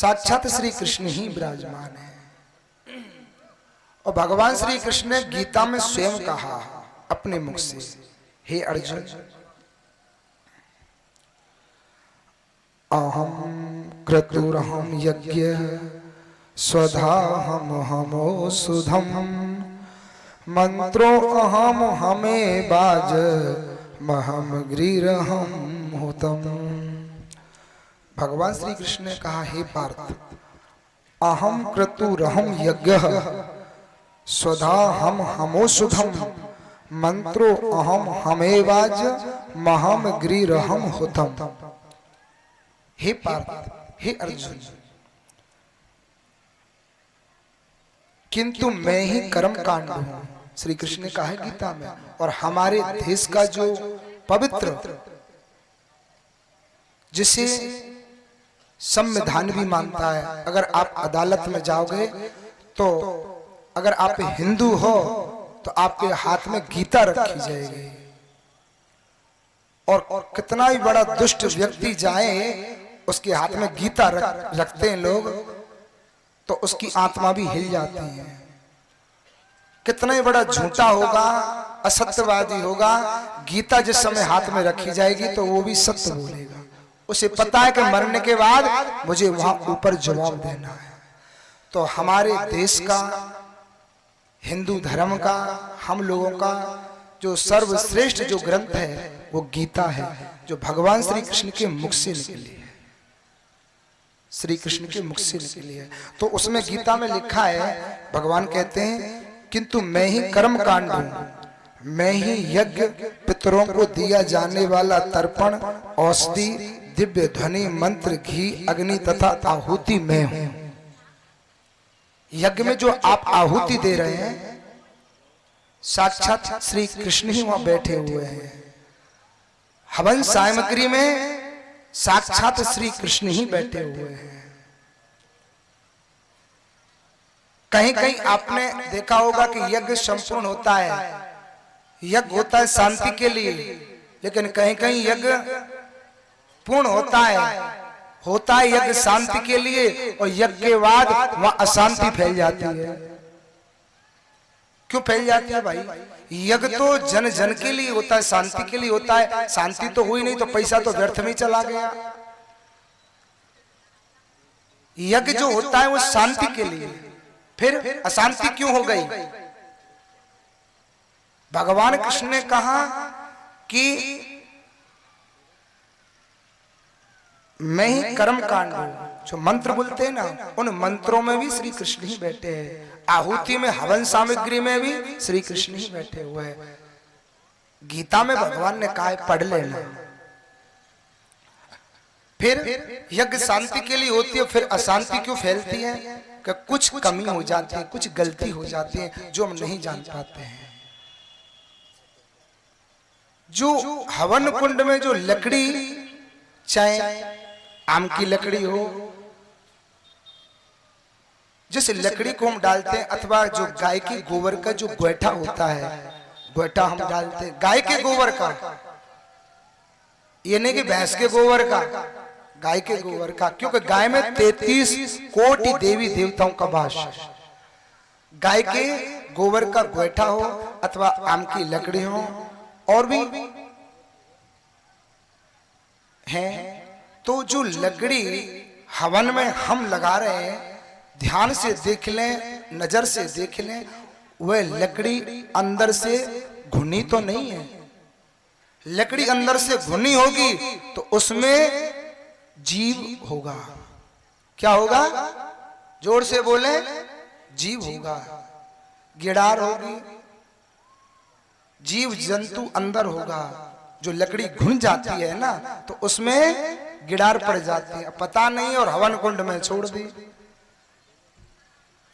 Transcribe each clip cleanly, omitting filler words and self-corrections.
साक्षात श्री कृष्ण ही विराजमान है। और भगवान श्री कृष्ण ने गीता में स्वयं कहा अपने मुख से, हे अर्जुन, अहम क्रतुरहम यज्ञ स्वधाहम हमो सुधम मंत्रो अहम हमें बाज महम गृहम होतम। भगवान श्री कृष्ण ने कहा, हे पार्थ, अहम क्रतुरहम यज्ञ स्वधा हम हमो सुधम मंत्रो अहम हमेवाज महम गृहम होतम। हे पार्थ, हे अर्जुन, किंतु मैं ही कर्म कांड हूं, श्री कृष्ण ने कहा है गीता में। और हमारे देश का जो पवित्र, जिसे संविधान भी मानता है, अगर आप अदालत में जाओगे तो अगर आप हिंदू हो तो आपके हाथ में गीता रखी जाएगी। और कितना ही बड़ा दुष्ट व्यक्ति जाए, उसके हाथ में गीता रखते हैं लोग, तो उसकी आत्मा भी हिल जाती है। कितना ही बड़ा झूठा होगा, असत्यवादी होगा, गीता जिस समय हाथ में रखी जाएगी तो वो भी सत्य बोलेगा। उसे पता है कि मरने के बाद मुझे वहां ऊपर जवाब देना है। तो हमारे देश का, हिंदू धर्म का, हम लोगों का जो सर्वश्रेष्ठ जो ग्रंथ है वो गीता है, जो भगवान श्री कृष्ण के मुख से निकली है, श्री कृष्ण के मुख से निकली है। तो उसमें गीता में लिखा है, भगवान कहते हैं, किंतु मैं ही कर्म कांड हूं, मैं ही यज्ञ पितरों को दिया जाने वाला तर्पण, औषधि, दिव्य ध्वनि, मंत्र, घी, अग्नि तथा आहुति मैं हूं। यज्ञ में जो आप आहुति दे रहे हैं, साक्षात श्री कृष्ण ही वहां बैठे हुए हैं। हवन सामग्री में साक्षात श्री कृष्ण ही बैठे हुए हैं। कहीं कहीं आपने देखा होगा कि यज्ञ संपूर्ण होता है, यज्ञ होता है शांति के लिए, लेकिन कहीं कहीं यज्ञ पूर्ण होता है यज्ञ शांति के लिए, और यज्ञ के बाद वहां अशांति फैल जाती है। क्यों फैल जाती है भाई? यज्ञ तो जन जन के लिए होता है, शांति के लिए होता है। शांति तो हुई नहीं तो पैसा तो व्यर्थ में चला गया। यज्ञ जो होता है वो शांति के लिए, फिर अशांति क्यों हो गई? भगवान कृष्ण ने कहा कि मैं ही कर्म कांड हूं। जो मंत्र बोलते हैं ना, उन मंत्रों में भी श्री कृष्ण ही बैठे हैं। आहुति में, हवन सामग्री में भी श्री कृष्ण ही बैठे हुए हैं। गीता में भगवान ने कहा है, पढ़ लेना। फिर यज्ञ शांति के लिए होती है, फिर अशांति क्यों फैलती है? कि कुछ कमी हो जाती है, कुछ गलती हो जाती है जो हम नहीं जान पाते हैं। जो हवन कुंड में जो लकड़ी, चाहे आम की लकड़ी हो, जिस लकड़ी को हम डालते हैं, अथवा जो गाय के गोबर का जो गोइठा होता है, गोइठा हम डालते हैं गाय के गोबर का, ये नहीं कि भैंस के गोबर का, गाय के गोबर का। क्योंकि गाय में 33 कोटि देवी देवताओं का वास है। गाय के गोबर का गोइठा हो अथवा आम की लकड़ी हो, और भी है, तो जो लकड़ी हवन में हम लगा रहे हैं, ध्यान से देख लें, नजर से देख लें, वह लकड़ी अंदर से घुनी तो नहीं है। लकड़ी अंदर से घुनी होगी तो उसमें जीव होगा। क्या होगा? जोर से बोले, जीव होगा, गिडार होगी, जीव जंतु अंदर होगा। जो लकड़ी घुन जाती है ना, तो उसमें गिडार पड़ जाती है, पता नहीं, और हवन कुंड में छोड़ दी।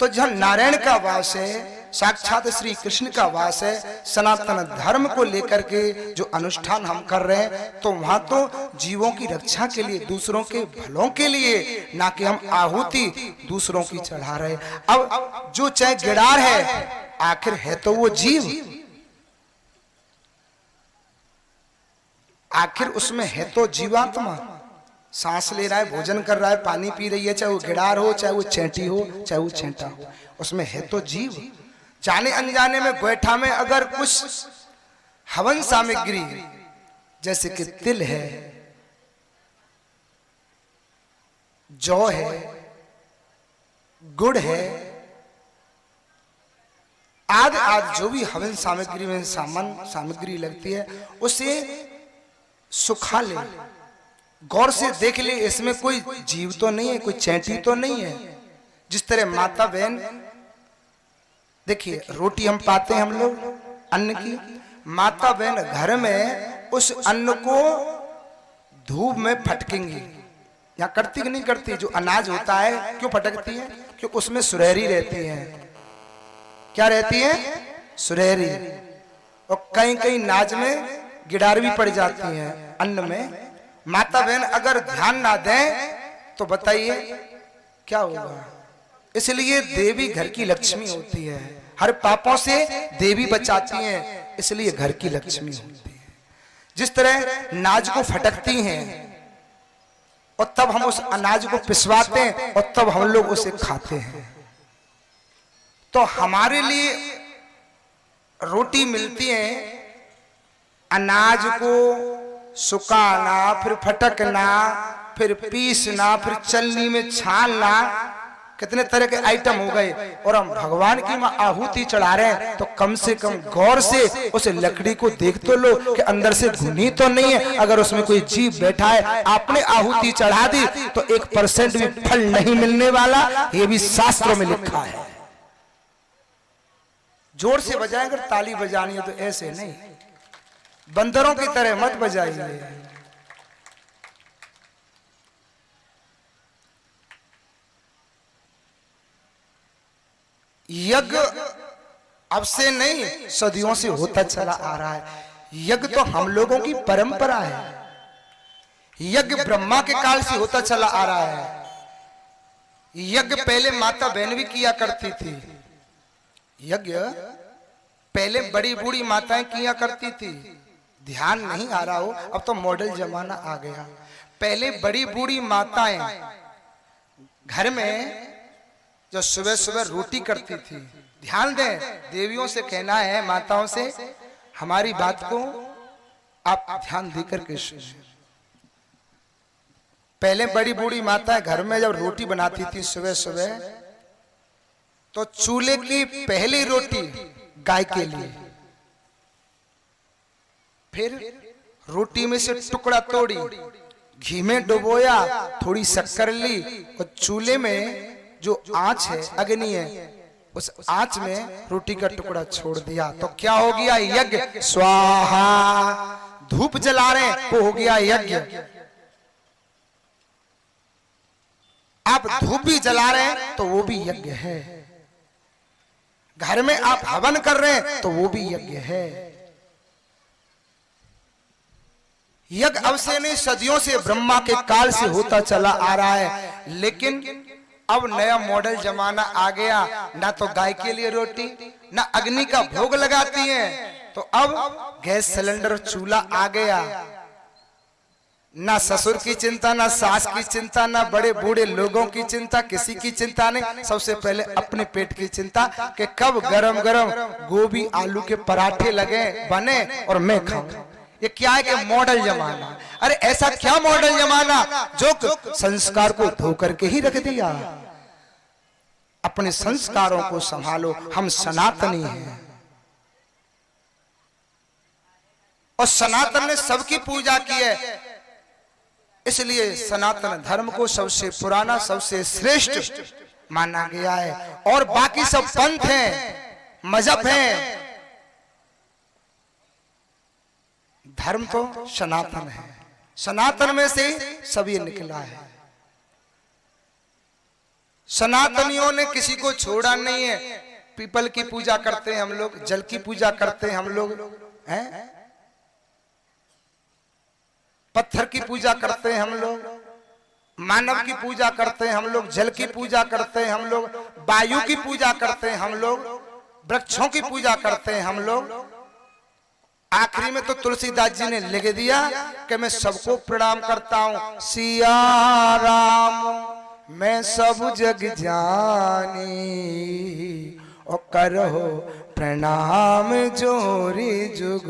तो जहां नारायण का वास है, साक्षात श्री कृष्ण का वास है, सनातन धर्म को लेकर के जो अनुष्ठान हम कर रहे हैं, तो वहां तो जीवों की रक्षा के लिए, दूसरों के भलों के लिए, ना कि हम आहुति दूसरों की चढ़ा रहे। अब जो चाहे गिडार है, आखिर है तो वो जीव, आखिर उसमें है तो जीवात्मा। सांस ले रहा है, भोजन कर रहा है, पानी पी रही है, चाहे वो गिडार हो, चाहे वो चैंटी हो, चाहे वो छेंटा हो, उसमें है तो जीव। जाने अनजाने में गोइठा में अगर कुछ हवन सामग्री जैसे कि तिल है, जौ है, गुड़ है, आदि आदि जो भी हवन सामग्री में सामग्री लगती है, उसे सुखा ले, गौर से देख ले, इसमें कोई जीव तो नहीं है, कोई चैंटी तो नहीं है। जिस तरह माता बहन, देखिए रोटी हम पाते हैं हम लोग अन्न की, माता बहन घर में उस अन्न को धूप में फटकेंगी, या करती कि नहीं करती? जो अनाज होता है क्यों फटकती है? क्योंकि उसमें सुरहरी रहती है। क्या रहती है? सुरहरी। और कहीं कहीं नाज में गिडार भी पड़ जाती है अन्न में। माता बहन अगर ध्यान ना दें तो बताइए क्या होगा? इसलिए देवी घर की लक्ष्मी होती है, हर पापों से देवी बचाती हैं, इसलिए घर की लक्ष्मी होती है। जिस तरह नाज को फटकती हैं और तब हम उस अनाज को पिसवाते हैं और तब हम लोग उसे खाते हैं, तो हमारे लिए रोटी मिलती है, अनाज को सुखाना, फिर फटकना, फिर पीसना, फिर चलनी में छानना, कितने तरह के आइटम हो गए। और हम भगवान की मां आहुति चढ़ा रहे हैं, तो कम से कम गौर से उस लकड़ी को देख तो लो कि अंदर से घुनी तो नहीं है। अगर उसमें कोई जीव बैठा है, आपने आहुति चढ़ा दी तो 1% भी फल नहीं मिलने वाला, ये भी शास्त्रों में लिखा है। जोर से बजाएं, अगर ताली बजानी है तो ऐसे नहीं, बंदरों की तरह मत बजाइए। यज्ञ अब से नहीं, सदियों से होता चला आ रहा है। यज्ञ तो हम लोगों की परंपरा है। यज्ञ ब्रह्मा के काल से होता चला आ रहा है। यज्ञ पहले माता बहन भी किया करती थी। यज्ञ पहले बड़ी बूढ़ी माताएं किया करती थी। ध्यान नहीं आ रहा हो, अब तो मॉडल जमाना आ गया। पहले बड़ी बूढ़ी माताएं घर में जो सुबह सुबह रोटी करती थी, ध्यान दें, देवियों से कहना है, माताओं से, हमारी बात को आप ध्यान देकर के सुनिए। पहले बड़ी बूढ़ी माताएं घर में जब रोटी बनाती थी सुबह सुबह, तो चूल्हे की पहली रोटी गाय के लिए, फिर रोटी में से टुकड़ा तोड़ी, घी में डुबोया, थोड़ी शक्कर ली और चूल्हे में जो आंच है, अग्नि है, उस आंच में रोटी का टुकड़ा छोड़ दिया, तो क्या हो गया? यज्ञ। स्वाहा। धूप जला रहे हैं, वो हो गया यज्ञ। आप धूप भी जला रहे हैं तो वो भी यज्ञ है। घर में आप हवन कर रहे हैं तो वो भी यज्ञ है। यज्ञ अब से नहीं, सदियों से, ब्रह्मा के काल से होता चला आ रहा है। लेकिन अब नया मॉडल जमाना आ गया, ना तो गाय के लिए रोटी, ना अग्नि का भोग लगाती हैं, तो अब गैस सिलेंडर चूल्हा आ गया। ना ससुर की चिंता, ना सास की चिंता, ना बड़े बूढ़े लोगों की चिंता, किसी की चिंता नहीं। सबसे पहले अपने पेट की चिंता कि कब गरम गरम गोभी आलू के पराठे लगे बने और मैं खाऊं। ये क्या है कि मॉडल जमाना। अरे ऐसा क्या मॉडल जमाना जो संस्कार को धो करके ही रख दिया। अपने संस्कारों को संभालो, हम सनातनी हैं और सनातन ने सबकी पूजा की है, इसलिए सनातन धर्म को सबसे पुराना, सबसे श्रेष्ठ माना गया है। और बाकी सब पंथ हैं, मजहब हैं, धर्म तो सनातन है। सनातन में से सब ये निकला है। सनातनियों ने किसी को छोड़ा नहीं है। पीपल की पूजा करते हैं हम लोग, जल की पूजा करते हैं हम लोग, हैं? पत्थर की पूजा करते हैं हम लोग, मानव की पूजा करते हैं हम लोग, जल की पूजा करते हैं हम लोग, वायु की पूजा करते हैं हम लोग, वृक्षों की पूजा करते हैं हम लोग, आखिरी में तो तुलसीदास जी ने लिख दिया कि मैं सबको प्रणाम करता हूं। सिया राम मैं सब जग जानी और करहो प्रणाम जोरी जुग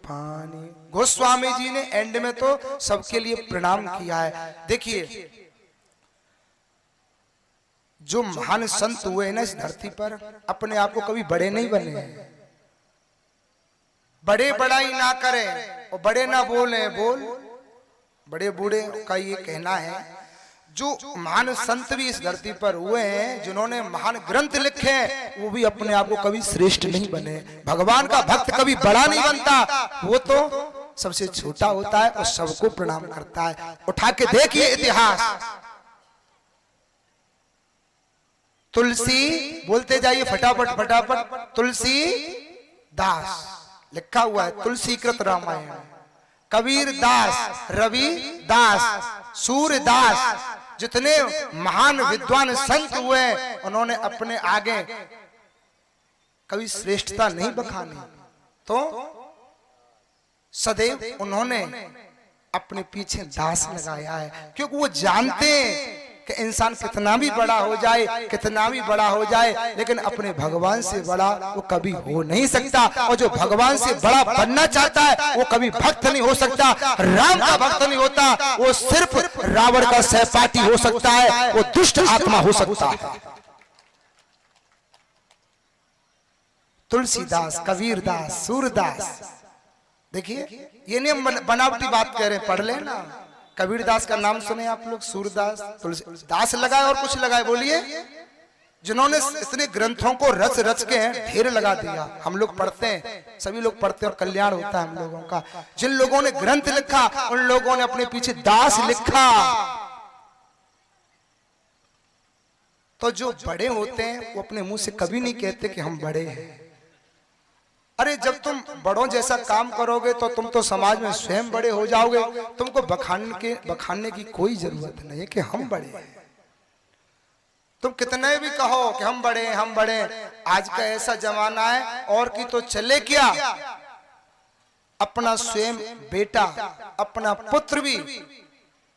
पानी। गोस्वामी जी ने एंड में तो सबके लिए प्रणाम किया है। देखिए जो महान संत हुए ना इस धरती पर, अपने आप को कभी बड़े नहीं बने, बड़े बड़ाई ना करें और बड़े ना बोले, बड़े बूढ़े का ये कहना है। जो महान संत भी इस धरती पर हुए हैं, जिन्होंने महान ग्रंथ लिखे हैं, वो भी अपने आप को कभी श्रेष्ठ नहीं बने। भगवान का भक्त कभी बड़ा नहीं बनता, वो तो सबसे छोटा होता है और सबको प्रणाम करता है। उठा के देखिए इतिहास, तुलसी बोलते जाइए फटाफट फटाफट, तुलसी दास लिखा हुआ है, तुलसीकृत रामायण, कबीर दास, रवि दास, सूरदास, जितने महान विद्वान संत हुए उन्होंने अपने आगे कभी श्रेष्ठता नहीं बखानी, तो सदैव उन्होंने अपने पीछे दास लगाया है। क्योंकि वो जानते हैं कि इंसान कितना भी बड़ा हो जाए, कितना भी बड़ा हो जाए, लेकिन अपने भगवान से बड़ा वो कभी हो नहीं सकता। और जो भगवान से बड़ा बनना चाहता है वो कभी भक्त नहीं हो सकता, राम का भक्त नहीं होता, वो सिर्फ रावण का सहपाठी हो सकता है, वो दुष्ट आत्मा हो सकता है। तुलसीदास, कबीरदास, सूरदास, देखिए ये नहीं हम बनावटी बात कह रहे हैं, पढ़ लेना। कबीरदास का नाम सुने आप लोग, सूरदास, तुलसीदास लगाए और कुछ लगाए, बोलिए। जिन्होंने इतने ग्रंथों को रच रच के ढेर लगा दिया। हम लोग पढ़ते हैं, सभी लोग पढ़ते हैं और कल्याण होता है हम लोगों का। जिन लोगों ने ग्रंथ लिखा उन लोगों ने अपने पीछे दास लिखा। तो जो बड़े होते हैं वो अपने मुंह से कभी नहीं कहते कि हम बड़े हैं। अरे जब तुम बड़ों जैसा काम करोगे तो तुम तो समाज में स्वयं बड़े हो जाओगे। तुमको बखानने की कोई जरूरत नहीं है कि हम बड़े हैं। तुम कितने भी कहो कि हम बड़े हैं, हम बड़े हैं, आज का ऐसा जमाना है, और की तो चले क्या, अपना स्वयं बेटा, अपना पुत्र भी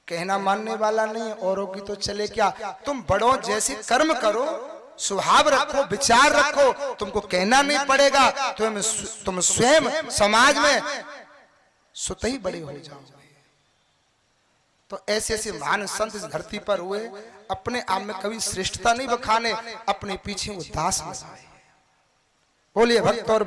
कहना मानने वाला नहीं, औरों की तो चले क्या। तुम बड़ों जैसे कर्म करो, स्वभाव रखो, विचार रखो, तुमको कहना नहीं पड़ेगा, तुम स्वयं समाज में स्वतः ही बड़े हो जाओगे। तो ऐसे ऐसे महान संत इस धरती पर हुए, अपने आप में कभी श्रेष्ठता नहीं बखाने, अपने पीछे वो दास लगाए। बोलिए भक्त और